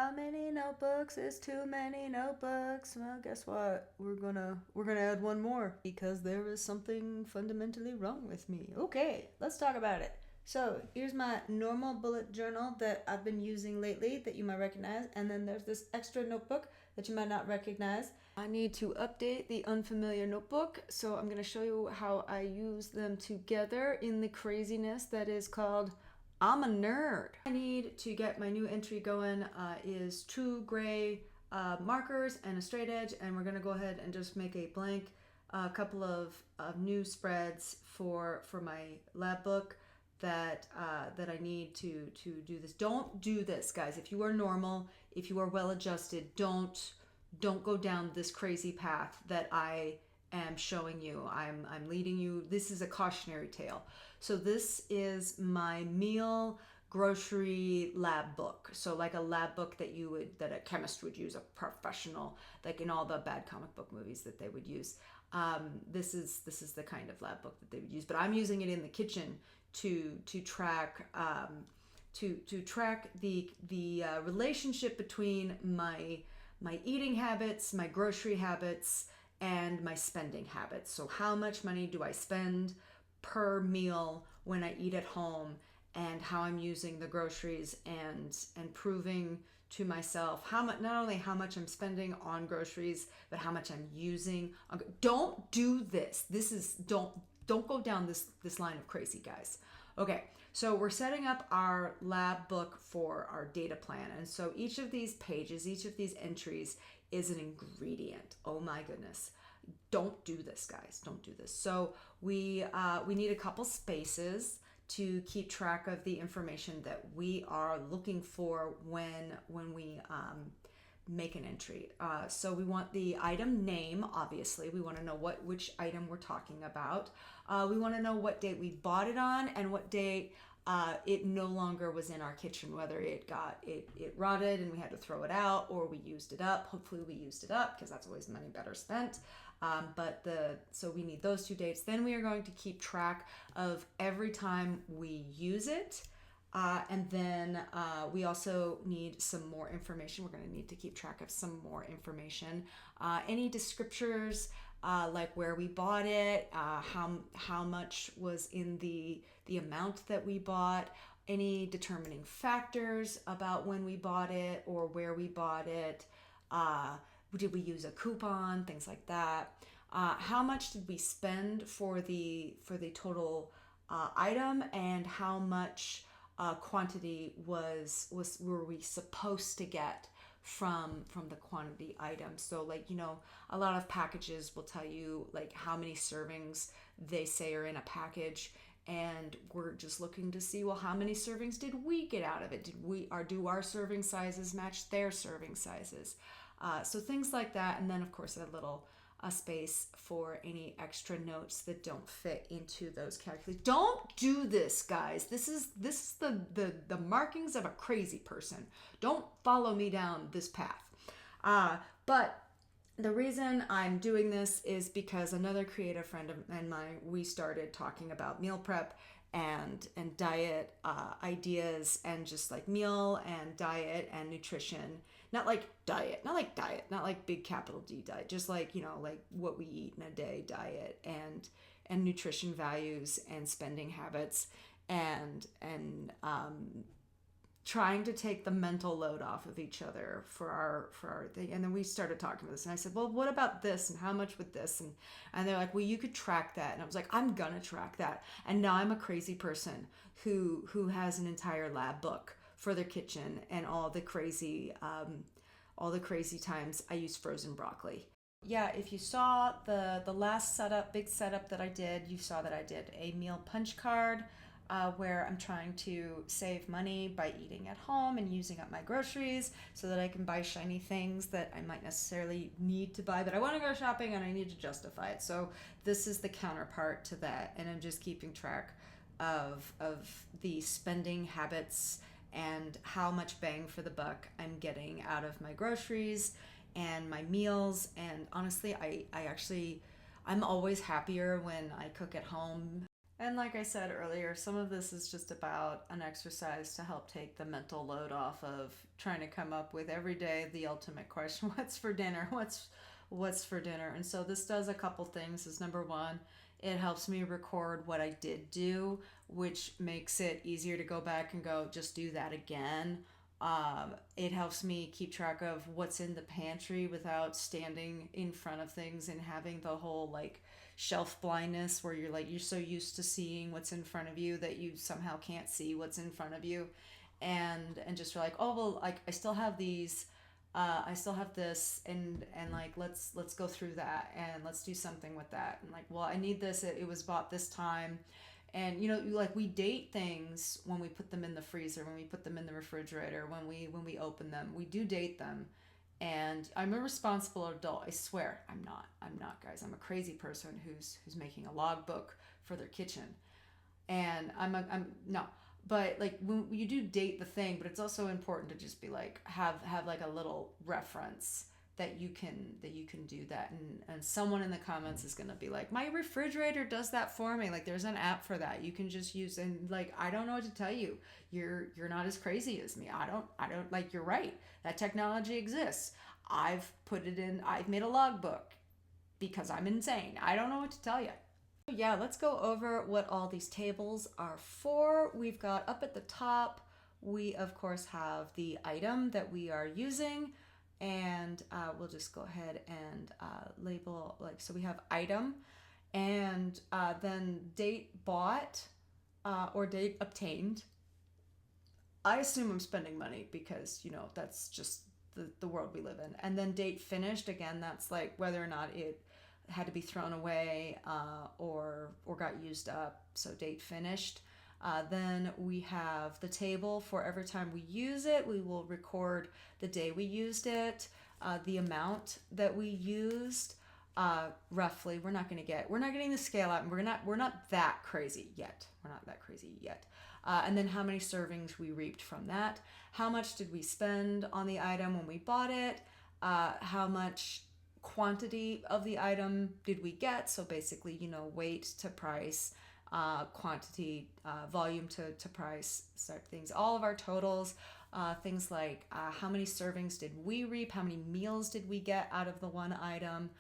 How many notebooks is too many notebooks? Well, guess what? We're gonna add one more because there is something fundamentally wrong with me. Okay, let's talk about it. So here's my normal bullet journal that I've been using lately that you might recognize, and then there's this extra notebook that you might not recognize. I need to update the unfamiliar notebook, so I'm gonna show you how I use them together in the craziness that is called I'm a nerd. I need to get my new entry going is two gray markers and a straight edge, and we're gonna go ahead and just make a blank couple of new spreads for my lab book that that I need to do this. Don't do this, guys. If you are normal, if you are well adjusted, don't go down this crazy path that I am showing you. I'm leading you. This is a cautionary tale. So this is my meal grocery lab book. So like a lab book that that a chemist would use, a professional, like in all the bad comic book movies that they would use. This is the kind of lab book that they would use, but I'm using it in the kitchen to track to track the relationship between my eating habits, my grocery habits, and my spending habits. So how much money do I spend per meal when I eat at home, and how I'm using the groceries, and proving to myself how much, not only how much I'm spending on groceries, but how much I'm using. Don't do this. Don't go down this line of crazy, guys. Okay, so we're setting up our lab book for our data plan, and so each of these pages, each of these entries is an ingredient. Oh my goodness. Don't do this, guys. Don't do this. So we need a couple spaces to keep track of the information that we are looking for when we make an entry. So we want the item name, obviously. We want to know which item we're talking about. We want to know what date we bought it on and what date it no longer was in our kitchen, whether it rotted and we had to throw it out, or we used it up. Hopefully we used it up, because that's always money better spent. So we need those two dates. Then we are going to keep track of every time we use it. And then we also need some more information. We're going to need to keep track of some more information. Any descriptors, like where we bought it, how much was in the amount that we bought, any determining factors about when we bought it or where we bought it. Did we use a coupon? Things like that. How much did we spend for the total item, and how much quantity were we supposed to get from the quantity item? So like, a lot of packages will tell you like how many servings they say are in a package, and we're just looking to see, well, how many servings did we get out of it? Do our serving sizes match their serving sizes? So things like that. And then of course a space for any extra notes that don't fit into those calculations. Don't do this, guys. This is the markings of a crazy person. Don't follow me down this path. But the reason I'm doing this is because another creative friend of mine, we started talking about meal prep and diet ideas, and just like meal and diet and nutrition. Not like diet, not like big capital D diet, just like, like what we eat in a day diet, and nutrition values and spending habits, and trying to take the mental load off of each other for our thing. And then we started talking about this, and I said, well, what about this, and how much with this? And they're like, well, you could track that. And I was like, I'm gonna track that. And now I'm a crazy person who has an entire lab book for their kitchen, and all the crazy times I use frozen broccoli. Yeah, if you saw the last big setup that I did, you saw that I did a meal punch card, where I'm trying to save money by eating at home and using up my groceries so that I can buy shiny things that I might necessarily need to buy, but I want to go shopping and I need to justify it. So this is the counterpart to that, and I'm just keeping track of the spending habits and how much bang for the buck I'm getting out of my groceries and my meals. And honestly, I'm always happier when I cook at home. And like I said earlier, some of this is just about an exercise to help take the mental load off of trying to come up with every day the ultimate question, what's for dinner? What's for dinner? And so this does a couple things. Is number one, it helps me record what I did do, which makes it easier to go back and go just do that again. It helps me keep track of what's in the pantry without standing in front of things and having the whole like shelf blindness where you're so used to seeing what's in front of you that you somehow can't see what's in front of you, and just like, oh well, like I still have these, I still have this, and like let's go through that and let's do something with that, and like, well, I need this, it was bought this time. And like we date things when we put them in the freezer, when we put them in the refrigerator, when we open them, we do date them. And I'm a responsible adult. I swear I'm not, guys. I'm a crazy person who's making a logbook for their kitchen. And I'm no. But like when you do date the thing, but it's also important to just be like have like a little reference that you can do that. And someone in the comments is going to be like, my refrigerator does that for me. Like there's an app for that you can just use. And like, I don't know what to tell you. You're not as crazy as me. I don't like, you're right, that technology exists. I've made a logbook because I'm insane. I don't know what to tell you. Yeah, let's go over what all these tables are for. We've got up at the top, we of course have the item that we are using, and we'll just go ahead and label, like, so we have item, and then date bought or date obtained. I assume I'm spending money because that's just the world we live in. And then date finished, again, that's like whether or not it had to be thrown away or got used up, so date finished. Then we have the table for every time we use it. We will record the day we used it, the amount that we used, roughly. We're not getting the scale out, and we're not that crazy yet. And then how many servings we reaped from that. How much did we spend on the item when we bought it? How much quantity of the item did we get? So basically, weight to price, quantity, volume to price, sort things. All of our totals, things like how many servings did we reap? How many meals did we get out of the one item?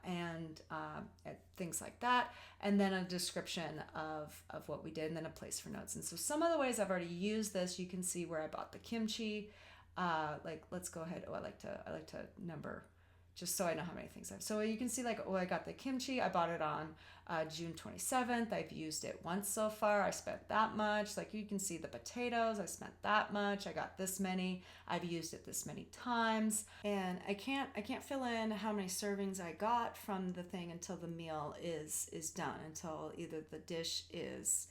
And things like that. And then a description of what we did, and then a place for notes. And so some of the ways I've already used this, you can see where I bought the kimchi. Like, let's go ahead. I like to number, just so I know how many things I have. So you can see, like, I got the kimchi. I bought it on June 27th. I've used it once so far. I spent that much. Like, you can see the potatoes. I spent that much. I got this many. I've used it this many times. And I can't fill in how many servings I got from the thing until the meal is done, until either the dish is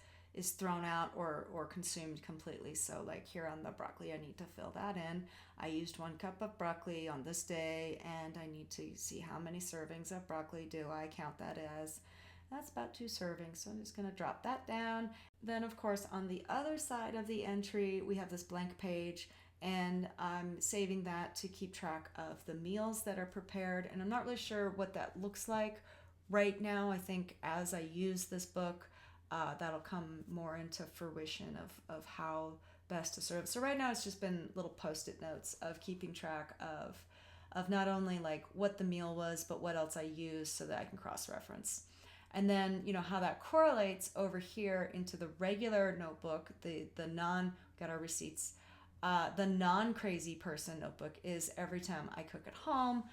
thrown out or consumed completely. So like here on the broccoli, I need to fill that in. I used 1 cup of broccoli on this day, and I need to see how many servings of broccoli do I count that as. That's about 2 servings, so I'm just going to drop that down. Then of course on the other side of the entry, we have this blank page, and I'm saving that to keep track of the meals that are prepared. And I'm not really sure what that looks like right now. I think as I use this book, that'll come more into fruition of how best to serve. So right now it's just been little post-it notes of keeping track of not only like what the meal was, but what else I used, so that I can cross-reference. And then how that correlates over here into the regular notebook, the got our receipts. The non-crazy person notebook is every time I cook at home,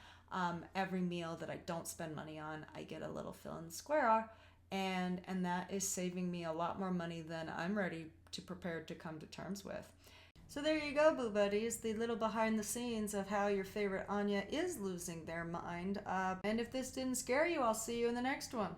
every meal that I don't spend money on, I get a little fill in the square. And that is saving me a lot more money than I'm ready to prepare to come to terms with. So there you go, Boo Buddies, the little behind the scenes of how your favorite Anya is losing their mind. And if this didn't scare you, I'll see you in the next one.